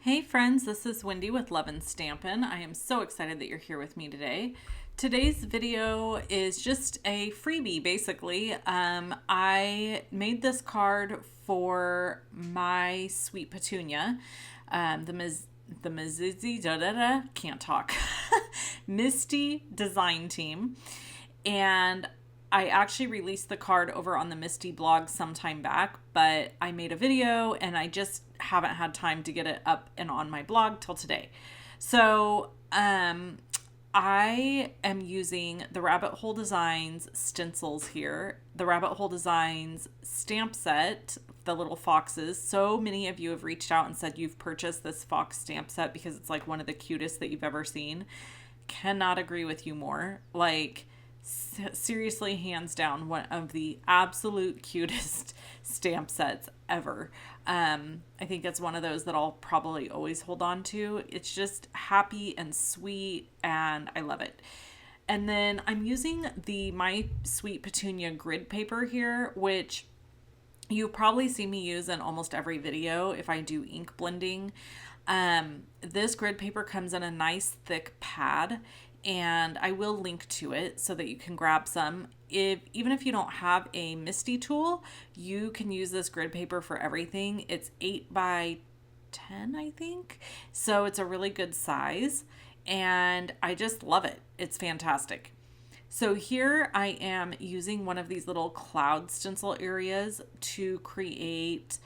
Hey friends, this is Wendy with Love and Stampin'. I am so excited that you're here with me today. Today's video is just a freebie basically. I made this card for my sweet petunia, the Mizzy can't talk, Misty design team. And I actually released the card over on the Misty blog sometime back, but I made a video and I just haven't had time to get it up and on my blog till today. So I am using the Rabbit Hole Designs stencils here, the Rabbit Hole Designs stamp set, the little foxes. So many of you have reached out and said you've purchased this fox stamp set because it's like one of the cutest that you've ever seen. Cannot agree with you more. Like, seriously, hands down, one of the absolute cutest stamp sets ever. I think it's one of those that I'll probably always hold on to. It's just happy and sweet, and I love it. And then I'm using the My Sweet Petunia grid paper here, which you probably see me use in almost every video if I do ink blending. This grid paper comes in a nice thick pad, and I will link to it so that you can grab some. Even if you don't have a Misty tool, you can use this grid paper for everything. It's 8 by 10, I think. So it's a really good size, and I just love it. It's fantastic. So here I am using one of these little cloud stencil areas to create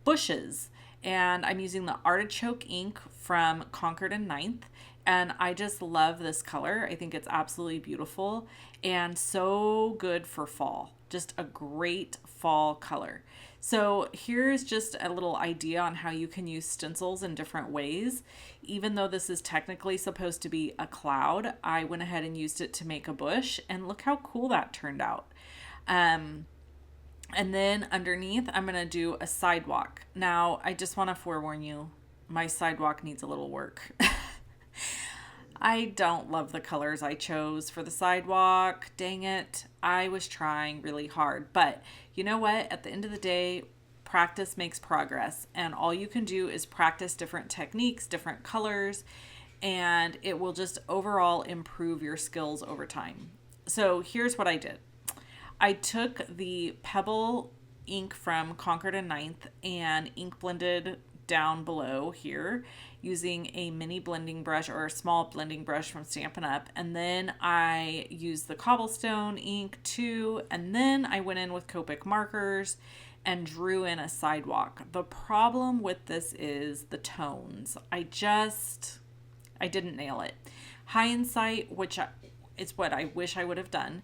bushes. And I'm using the Artichoke ink from Concord and Ninth. And I just love this color. I think it's absolutely beautiful and so good for fall. Just a great fall color. So here's just a little idea on how you can use stencils in different ways. Even though this is technically supposed to be a cloud, I went ahead and used it to make a bush, and look how cool that turned out. And then underneath, I'm going to do a sidewalk. Now, I just want to forewarn you, my sidewalk needs a little work. I don't love the colors I chose for the sidewalk. Dang it. I was trying really hard. But you know what? At the end of the day, practice makes progress. And all you can do is practice different techniques, different colors, and it will just overall improve your skills over time. So here's what I did. I took the Pebble ink from Concord and Ninth and ink blended down below here using a mini blending brush or a small blending brush from Stampin' Up. And then I used the cobblestone ink too. And then I went in with Copic markers and drew in a sidewalk. The problem with this is the tones. I didn't nail it. Hindsight, which is what I wish I would have done,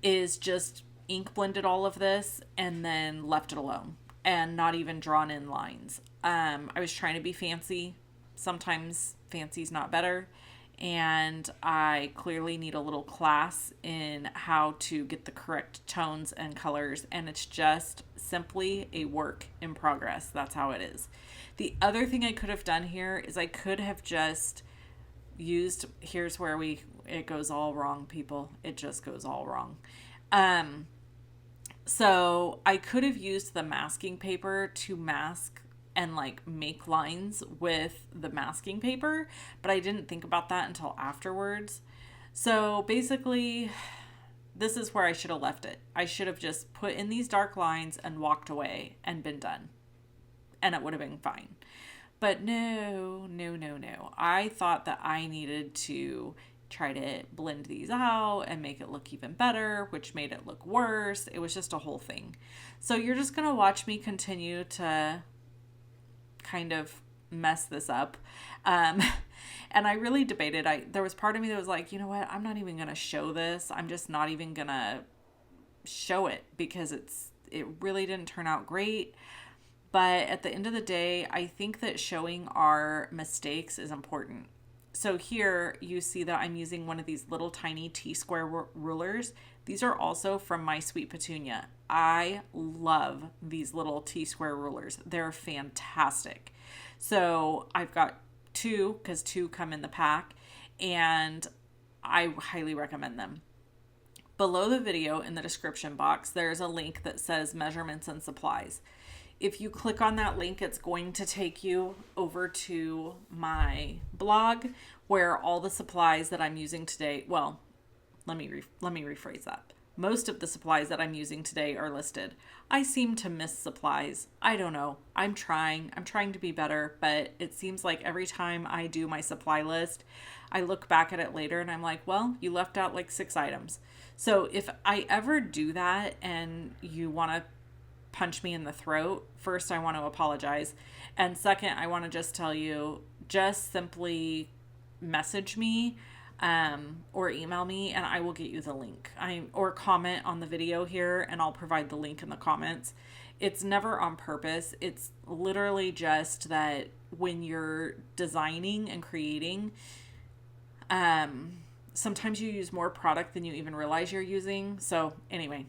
is just ink blended all of this and then left it alone and not even drawn in lines. I was trying to be fancy. Sometimes fancy's not better. And I clearly need a little class in how to get the correct tones and colors. And it's just simply a work in progress. That's how it is. The other thing I could have done here is I could have just used, here's where it goes all wrong, people. It just goes all wrong. So I could have used the masking paper to mask and like make lines with the masking paper, but I didn't think about that until afterwards. So basically, this is where I should have left it. I should have just put in these dark lines and walked away and been done, and it would have been fine. But no. I thought that I needed to try to blend these out and make it look even better, which made it look worse. It was just a whole thing. So you're just going to watch me continue to kind of mess this up. And I really debated. There was part of me that was like, you know what? I'm not even going to show this. I'm just not even going to show it because it really didn't turn out great. But at the end of the day, I think that showing our mistakes is important. So here you see that I'm using one of these little tiny T-square rulers. These are also from My Sweet Petunia. I love these little T-square rulers. They're fantastic. So I've got two because two come in the pack, and I highly recommend them. Below the video in the description box, there's a link that says measurements and supplies. If you click on that link, it's going to take you over to my blog where all the supplies that I'm using today, well, let me rephrase that. Most of the supplies that I'm using today are listed. I seem to miss supplies. I don't know. I'm trying to be better, but it seems like every time I do my supply list, I look back at it later and I'm like, well, you left out like 6 items. So if I ever do that and you want to punch me in the throat, first I want to apologize. And second, I want to just tell you, just simply message me or email me and I will get you the link. Or comment on the video here and I'll provide the link in the comments. It's never on purpose. It's literally just that when you're designing and creating, sometimes you use more product than you even realize you're using. So anyway,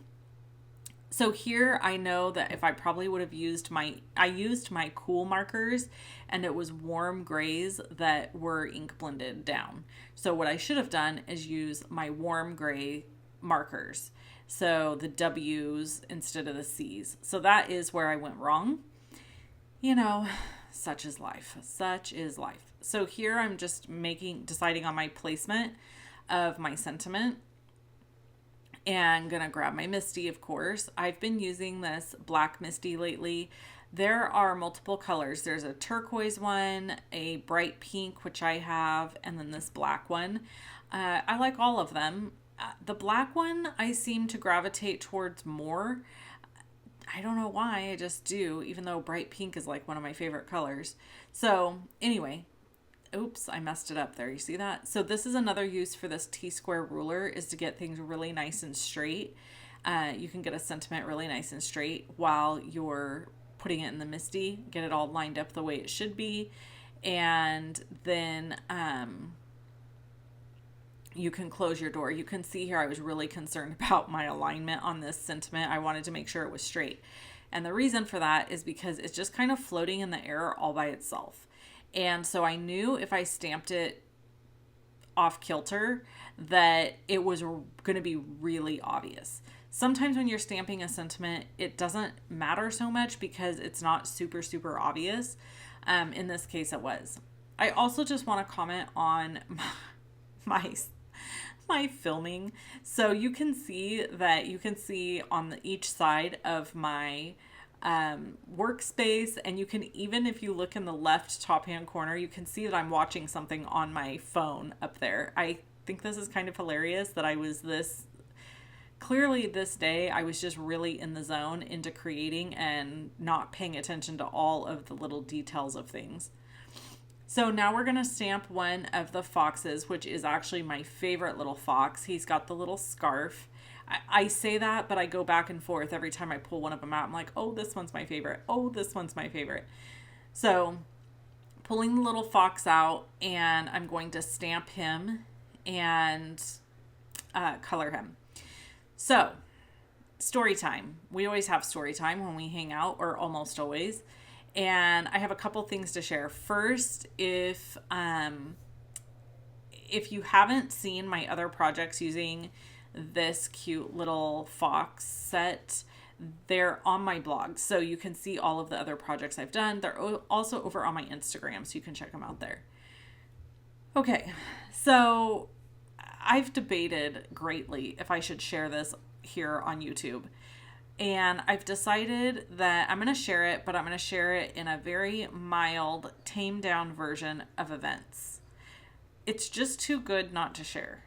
so here I know that if I probably would have used I used my cool markers and it was warm grays that were ink blended down. So what I should have done is use my warm gray markers. So the W's instead of the C's. So that is where I went wrong. You know, such is life. Such is life. So here I'm just deciding on my placement of my sentiment. And gonna grab my Misty, of course. I've been using this black Misty lately. There are multiple colors. There's a turquoise one, a bright pink, which I have, and then this black one. I like all of them. The black one I seem to gravitate towards more. I don't know why, I just do, even though bright pink is like one of my favorite colors. So anyway, oops, I messed it up there. You see that? So this is another use for this T-square ruler, is to get things really nice and straight. You can get a sentiment really nice and straight while you're putting it in the Misty, get it all lined up the way it should be. And then you can close your door. You can see here I was really concerned about my alignment on this sentiment. I wanted to make sure it was straight. And the reason for that is because it's just kind of floating in the air all by itself. And so I knew if I stamped it off kilter that it was going to be really obvious. Sometimes when you're stamping a sentiment, it doesn't matter so much because it's not super, super obvious. In this case, it was. I also just want to comment on my filming. So you can see on each side of my workspace, and you can, even if you look in the left top hand corner, you can see that I'm watching something on my phone up there. I think this is kind of hilarious that clearly this day I was just really in the zone into creating and not paying attention to all of the little details of things. So now we're going to stamp one of the foxes, which is actually my favorite little fox. He's got the little scarf. I say that, but I go back and forth every time I pull one of them out. I'm like, oh, this one's my favorite. Oh, this one's my favorite. So pulling the little fox out, and I'm going to stamp him and color him. So story time. We always have story time when we hang out, or almost always. And I have a couple things to share. First, if you haven't seen my other projects using this cute little fox set, they're on my blog. So you can see all of the other projects I've done. They're also over on my Instagram, so you can check them out there. Okay, so I've debated greatly if I should share this here on YouTube. And I've decided that I'm going to share it, but I'm going to share it in a very mild, tamed down version of events. It's just too good not to share.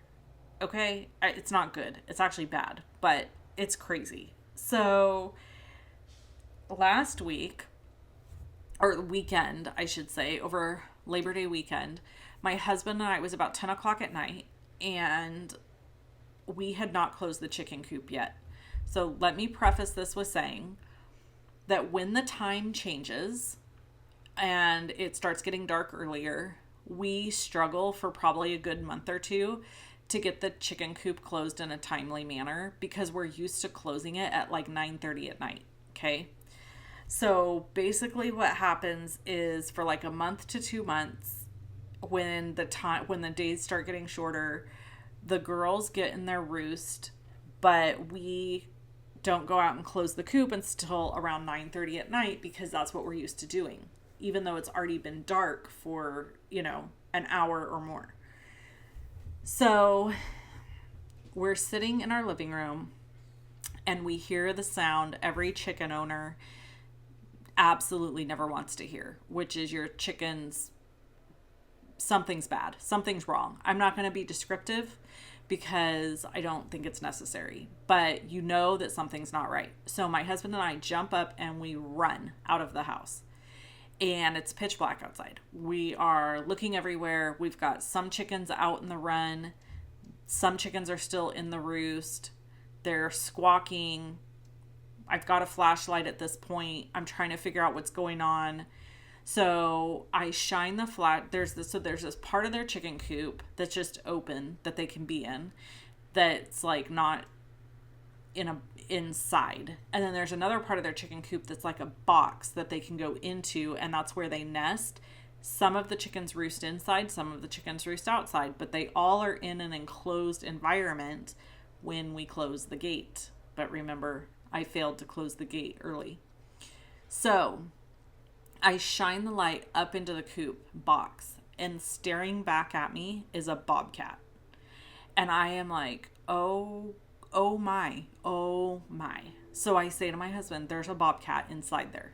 Okay? It's not good. It's actually bad, but it's crazy. So last week, or weekend, I should say, over Labor Day weekend, my husband and I, it was about 10 o'clock at night, and we had not closed the chicken coop yet. So let me preface this with saying that when the time changes and it starts getting dark earlier, we struggle for probably a good month or two to get the chicken coop closed in a timely manner because we're used to closing it at like 9:30 at night. Okay. So basically what happens is for like a month to 2 months, when the days start getting shorter, the girls get in their roost, but we don't go out and close the coop until around 9:30 at night, because that's what we're used to doing, even though it's already been dark for, an hour or more. So we're sitting in our living room and we hear the sound every chicken owner absolutely never wants to hear, which is your chickens, something's bad, something's wrong. I'm not going to be descriptive because I don't think it's necessary, but you know that something's not right. So my husband and I jump up and we run out of the house, and it's pitch black outside. We are looking everywhere. We've got some chickens out in the run. Some chickens are still in the roost. They're squawking. I've got a flashlight at this point. I'm trying to figure out what's going on. So I shine the there's this part of their chicken coop that's just open that they can be in, that's like not inside. And then there's another part of their chicken coop that's like a box that they can go into, and that's where they nest. Some of the chickens roost inside, some of the chickens roost outside, but they all are in an enclosed environment when we close the gate. But remember, I failed to close the gate early. So I shine the light up into the coop box, and staring back at me is a bobcat. And I am like, oh my. So I say to my husband, there's a bobcat inside there.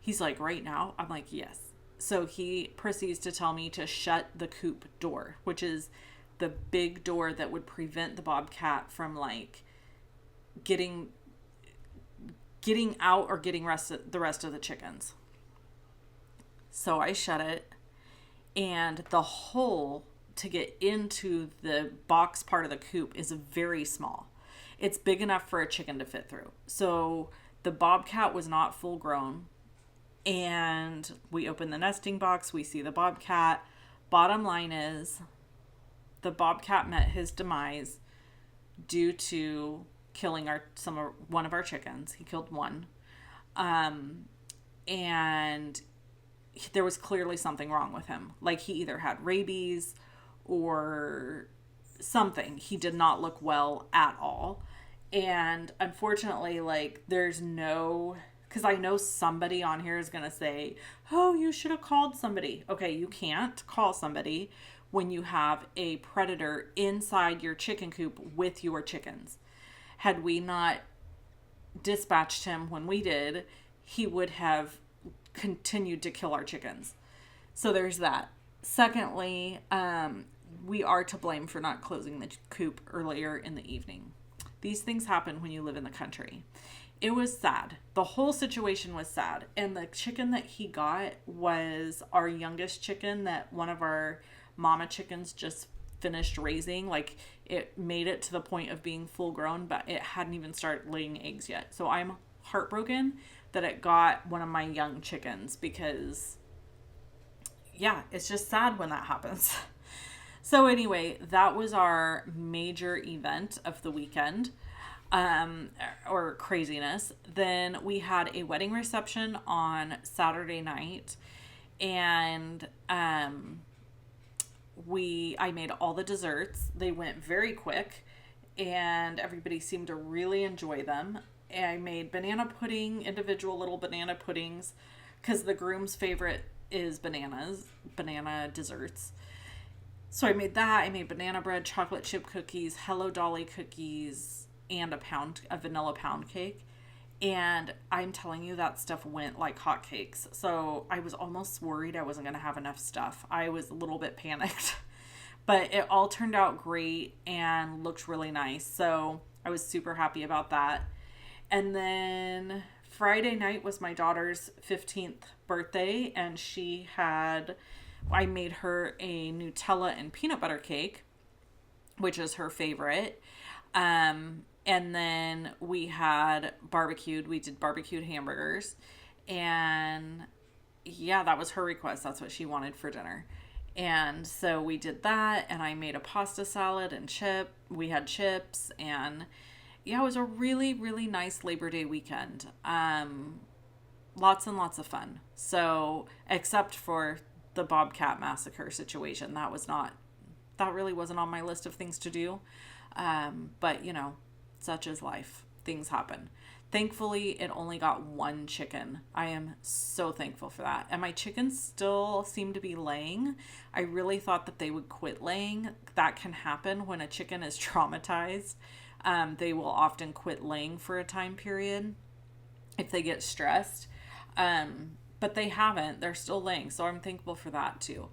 He's like, right now? I'm like, yes. So he proceeds to tell me to shut the coop door, which is the big door that would prevent the bobcat from like getting out or getting the rest of the chickens. So I shut it, and the hole to get into the box part of the coop is very small. It's big enough for a chicken to fit through. So the bobcat was not full grown, and we open the nesting box. We see the bobcat. Bottom line is, the bobcat met his demise due to killing one of our chickens. He killed one. And there was clearly something wrong with him. Like, he either had rabies or something. He did not look well at all. And unfortunately, like, because I know somebody on here is going to say, oh, you should have called somebody. Okay, you can't call somebody when you have a predator inside your chicken coop with your chickens. Had we not dispatched him when we did, he would have continued to kill our chickens. So there's that. Secondly, we are to blame for not closing the coop earlier in the evening. These things happen when you live in the country. It was sad. The whole situation was sad. And the chicken that he got was our youngest chicken that one of our mama chickens just finished raising. Like, it made it to the point of being full grown, but it hadn't even started laying eggs yet. So I'm heartbroken that it got one of my young chickens, because yeah, it's just sad when that happens. So anyway, that was our major event of the weekend, or craziness. Then we had a wedding reception on Saturday night, and I made all the desserts. They went very quick, and everybody seemed to really enjoy them. I made banana pudding, individual little banana puddings, because the groom's favorite is banana desserts. So I made that. I made banana bread, chocolate chip cookies, Hello Dolly cookies, and a vanilla pound cake. And I'm telling you, that stuff went like hotcakes. So I was almost worried I wasn't going to have enough stuff. I was a little bit panicked. But it all turned out great and looked really nice. So I was super happy about that. And then Friday night was my daughter's 15th birthday, and I made her a Nutella and peanut butter cake, which is her favorite. And then we did barbecued hamburgers, and yeah, that was her request. That's what she wanted for dinner. And so we did that, and I made a pasta salad and we had chips, and yeah, it was a really, really nice Labor Day weekend. Lots and lots of fun. So, except for the Bobcat massacre situation, that really wasn't on my list of things to do. But, such is life. things happen. Thankfully, it only got one chicken. I am so thankful for that. And my chickens still seem to be laying. I really thought that they would quit laying. That can happen when a chicken is traumatized. They will often quit laying for a time period if they get stressed. But they haven't. They're still laying. So I'm thankful for that too.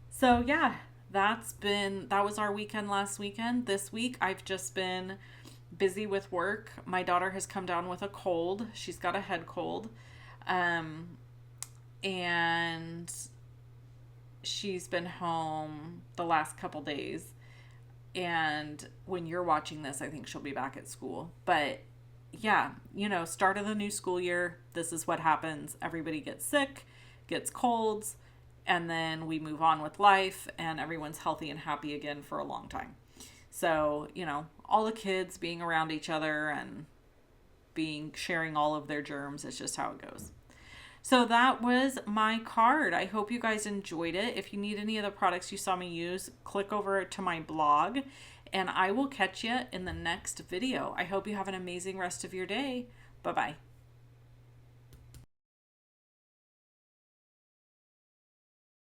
So yeah, that was our weekend last weekend. This week, I've just been busy with work. My daughter has come down with a cold. She's got a head cold. And she's been home the last couple days. And when you're watching this, I think she'll be back at school. But yeah, start of the new school year, this is what happens. Everybody gets sick, gets colds, and then we move on with life and everyone's healthy and happy again for a long time. So, all the kids being around each other and sharing all of their germs, it's just how it goes. So that was my card. I hope you guys enjoyed it. If you need any of the products you saw me use, click over to my blog and I will catch you in the next video. I hope you have an amazing rest of your day. Bye-bye.